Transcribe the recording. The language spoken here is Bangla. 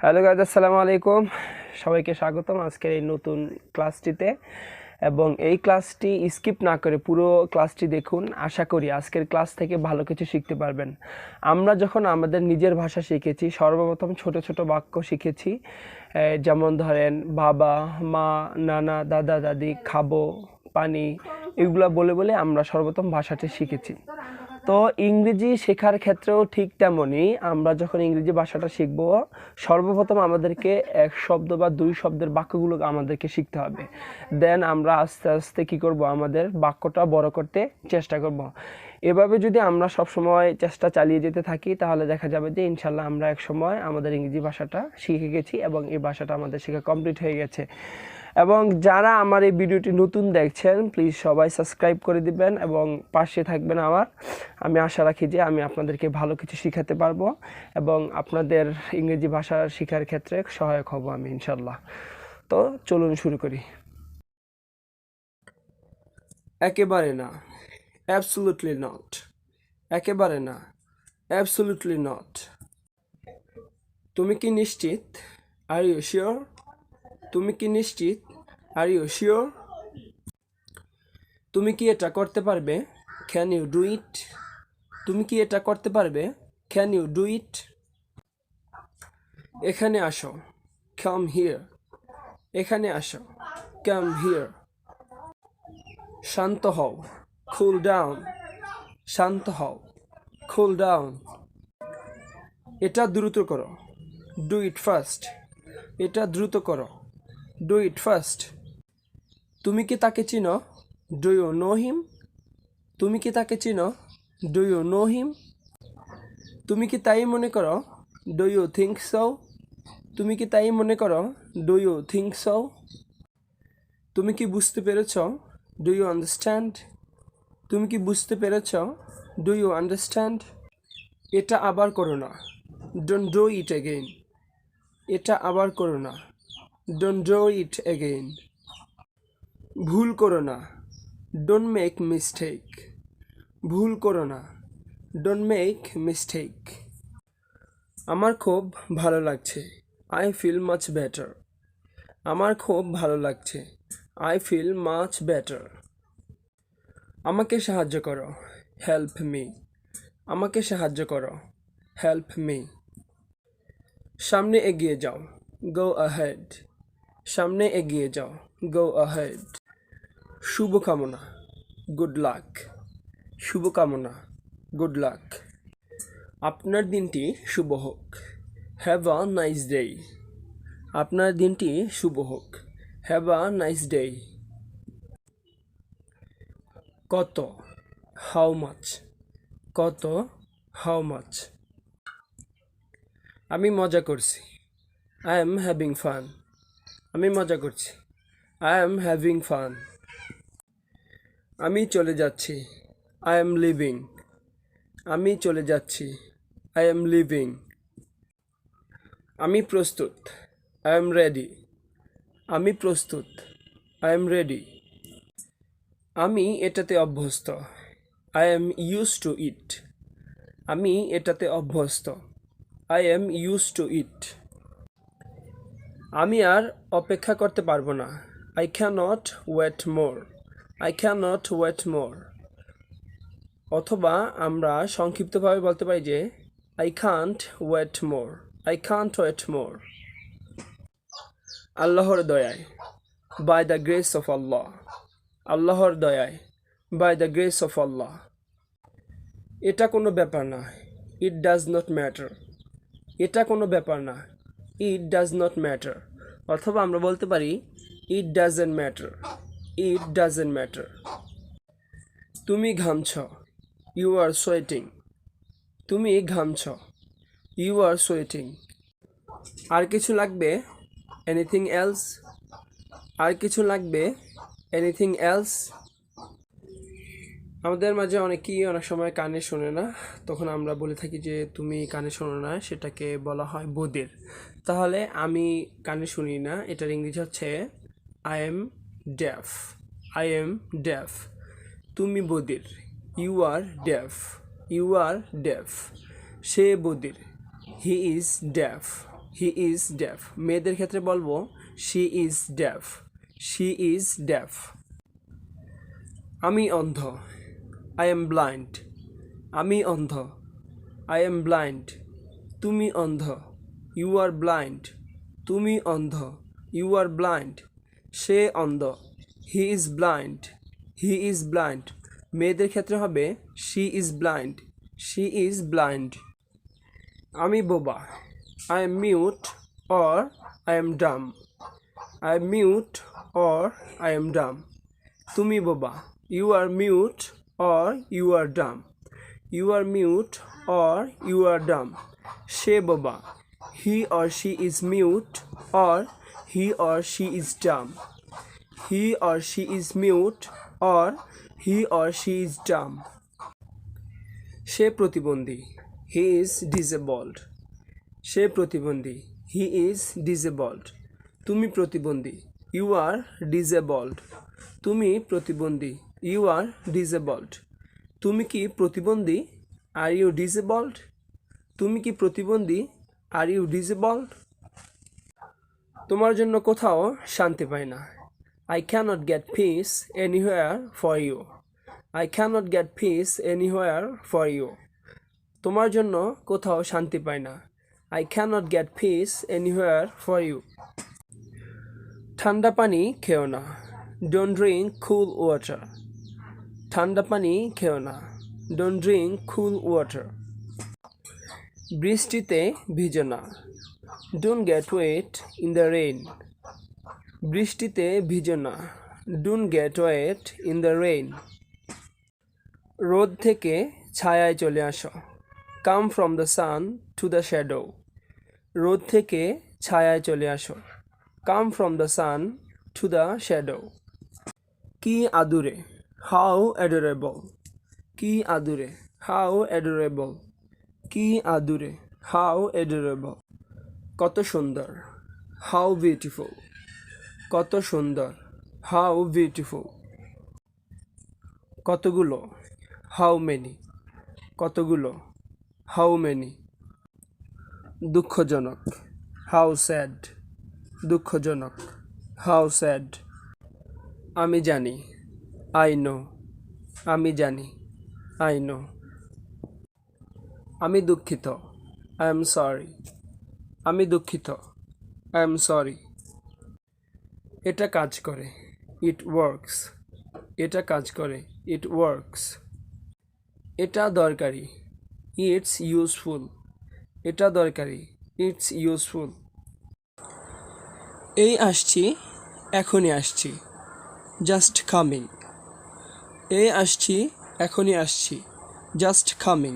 হ্যালো গাইজ, আসসালামু আলাইকুম। সবাইকে স্বাগতম আজকের এই নতুন ক্লাসটিতে। এবং এই ক্লাসটি স্কিপ না করে পুরো ক্লাসটি দেখুন। আশা করি আজকের ক্লাস থেকে ভালো কিছু শিখতে পারবেন। আমরা যখন আমাদের নিজের ভাষা শিখেছি, সর্বপ্রথম ছোট ছোট বাক্য শিখেছি, যেমন ধরেন বাবা, মা, নানা, দাদা, দাদি, খাবো, পানি, এগুলো বলে বলে আমরা সর্বপ্রথম ভাষাটি শিখেছি। তো ইংরেজি শেখার ক্ষেত্রেও ঠিক তেমনই, আমরা যখন ইংরেজি ভাষাটা শিখব, সর্বপ্রথম আমাদেরকে এক শব্দ বা দুই শব্দের বাক্যগুলো আমাদেরকে শিখতে হবে। দেন আমরা আস্তে আস্তে কী করব, আমাদের বাক্যটা বড় করতে চেষ্টা করব। এভাবে যদি আমরা সবসময় চেষ্টা চালিয়ে যেতে থাকি, তাহলে দেখা যাবে যে ইনশাল্লাহ আমরা এক সময় আমাদের ইংরেজি ভাষাটা শিখে গেছি এবং এই ভাষাটা আমাদের শেখা কমপ্লিট হয়ে গেছে। এবং যারা আমার এই ভিডিওটি নতুন দেখছেন, প্লিজ সবাই সাবস্ক্রাইব করে দিবেন এবং পাশে থাকবেন আমার। আমি আশা রাখি যে আমি আপনাদেরকে ভালো কিছু শেখাতে পারবো এবং আপনাদের ইংরেজি ভাষা শেখার ক্ষেত্রে সহায়ক হব আমি ইনশাল্লাহ। তো চলুন শুরু করি। একেবারে না, অ্যাবসলিউটলি নট। একেবারে না, অ্যাবসলিউটলি নট। তুমি কি নিশ্চিত? Are you sure? তুমি কি নিশ্চিত? Are you sure? তুমি কি এটা করতে পারবে? Can you do it? তুমি কি এটা করতে পারবে? Can you do it? এখানে আসো, কাম হিয়ার। এখানে আসো, কাম হিয়ার। শান্ত হও, কুল ডাউন। শান্ত হও, কুল ডাউন। এটা দ্রুত করো, ডু ইট ফাস্ট। এটা দ্রুত করো, ডু ইট ফাস্ট। তুমি কি তাকে চিনো? Do you know him? তুমি কি তাকে চিনো? Do you know him? তুমি কি তাই মনে করো? Do you think so? তুমি কি তাই মনে করো? Do you think so? তুমি কি বুঝতে পেরেছ? Do you understand? তুমি কি বুঝতে পেরেছ? Do you understand? এটা আবার করো না, ডোন্ট ডু ইট এগেইন। এটা আবার করো না, ডোন্ট ডু ইট এগেইন। ভুল করো না, ডোন্ট মেক মিস্টেক। ভুল করো না, ডোন্ট মেক মিস্টেক। আমার খুব ভালো লাগছে, আই ফিল মাচ বেটার। আমার খুব ভালো লাগছে, আই ফিল মাচ বেটার। আমাকে সাহায্য করো, হেল্প মি। আমাকে সাহায্য করো, হেল্প মি। সামনে এগিয়ে যাও, গো আহেড। সামনে এগিয়ে যাও, গো আহেড। শুভকামনা, গুড লাক। শুভকামনা, গুড লাক। আপনার দিনটি শুভ হোক, হ্যাভ আ নাইস ডে। আপনার দিনটি শুভ হোক, হ্যাভ আ নাইস ডে। কত, হাউ মাচ। কত, হাউ মাচ। আমি মজা করছি, আই এম হ্যাভিং ফান। আমি মজা করছি, আই এম হ্যাভিং ফান। আমি চলে যাচ্ছি, আই এম লিভিং। আমি চলে যাচ্ছি, আই এম লিভিং। আমি প্রস্তুত, আই এম রেডি। আমি প্রস্তুত, আই এম রেডি। আমি এটাতে অভ্যস্ত, I am use to it. আমি এটাতে অভ্যস্ত, I am use to it. আমি আর অপেক্ষা করতে পারবো না, I can't wait more. I can't wait more. অথবা আমরা সংক্ষিপ্তভাবে বলতে পারি যে I can't wait more. I can't wait more. আল্লাহর দয়ায়, by the grace of Allah. আল্লাহর দয়ায়, by the grace of Allah. এটা কোনো ব্যাপার না, ইট ডাজ নট ম্যাটার। এটা কোনো ব্যাপার না, ইট ডাজ নট ম্যাটার। অথবা আমরা বলতে পারি it doesn't matter. It doesn't matter. তুমি ঘামছ, ইউ আর সোয়েটিং। তুমি ঘামছ, ইউ আর সোয়েটিং। আর কিছু লাগবে? Anything else? আর কিছু লাগবে? Anything else? আমাদের মাঝে অনেকেই অনেক সময় কানে শোনে না, তখন আমরা বলে থাকি যে তুমি কানে শোনো না, সেটাকে বলা হয় বধির। তাহলে আমি কানে শুনি না, এটার ইংরেজি হচ্ছে I am deaf. I am deaf. তুমি বধির, you are deaf. You are deaf. সে বধির, he is deaf. He is deaf. মেয়েদের ক্ষেত্রে বলবো she is deaf, she is deaf. আমি অন্ধ, আই এম ব্লাইন্ড, আমি অন্ধ, আই এম ব্লাইন্ড। তুমি অন্ধ, ইউ আর ব্লাইন্ড, তুমি অন্ধ, ইউ আর ব্লাইন্ড। সে অন্ধ, he is blind, he is blind. মেয়েদের ক্ষেত্রে হবে she is blind, she is blind. আমি বোবা, I am mute or I am dumb, I am mute or I am dumb. তুমি বোবা, you are mute or you are dumb, you are mute or you are dumb. সে বোবা, he or she is mute or he or she is dumb, he or she is mute or he or she is Dam. সে প্রতিবন্ধী, হি ইজ ডিসেবলড, সে প্রতিবন্ধী, হি ইজ ডিসেবলড। তুমি প্রতিবন্ধী, ইউ আর ডিসেবলড, তুমি প্রতিবন্ধী, ইউ আর ডিসেবলড। তুমি কি প্রতিবন্ধী, আর ইউ ডিসেবলড, তুমি কি প্রতিবন্ধী, আর ইউ ডিসেবলড। তোমার জন্য কোথাও শান্তি পাই না, I can't get peace anywhere for you, I can't get peace anywhere for you. তোমার জন্য কোথাও শান্তি পাই না, I can't get peace anywhere for you. ঠান্ডা পানি খেও না, ডোন্ট ড্রিঙ্ক কুল ওয়াটার, ঠান্ডা পানি খেও না, ডোন্ট ড্রিঙ্ক কুল ওয়াটার। বৃষ্টিতে ভিজো না, don't get wet in the rain, বৃষ্টিতে ভিজো না, don't get wet in the rain. রোদ থেকে ছায়ায় চলে আসো, come from the sun to the shadow, রোদ থেকে ছায়ায় চলে আসো, come from the sun to the shadow. কি আদুরে, হাউ অ্যাডোরেবল, কি আদুরে, হাউ অ্যাডোরেবল, কি আদুরে, হাউ অ্যাডোরেবল। কত সুন্দর, হাউ বিউটিফুল, কত সুন্দর, হাউ বিউটিফুল। কতগুলো, হাউ মেনি, কতগুলো, হাউ মেনি। দুঃখজনক, হাউ স্যাড, দুঃখজনক, হাউ স্যাড। আমি জানি, আই নো, আমি জানি, আই নো। আমি দুঃখিত, আই এম সরি, আমি দুঃখিত, আই এম সরি। এটা কাজ করে, ইট ওয়ার্কস, এটা কাজ করে, ইট ওয়ার্কস। এটা দরকারি, ইটস ইউজফুল, এটা দরকারি, ইটস ইউজফুল। এই আসছি, এখনই আসছি, জাস্ট কামিং, এই আসছি, এখনই আসছি, জাস্ট কামিং।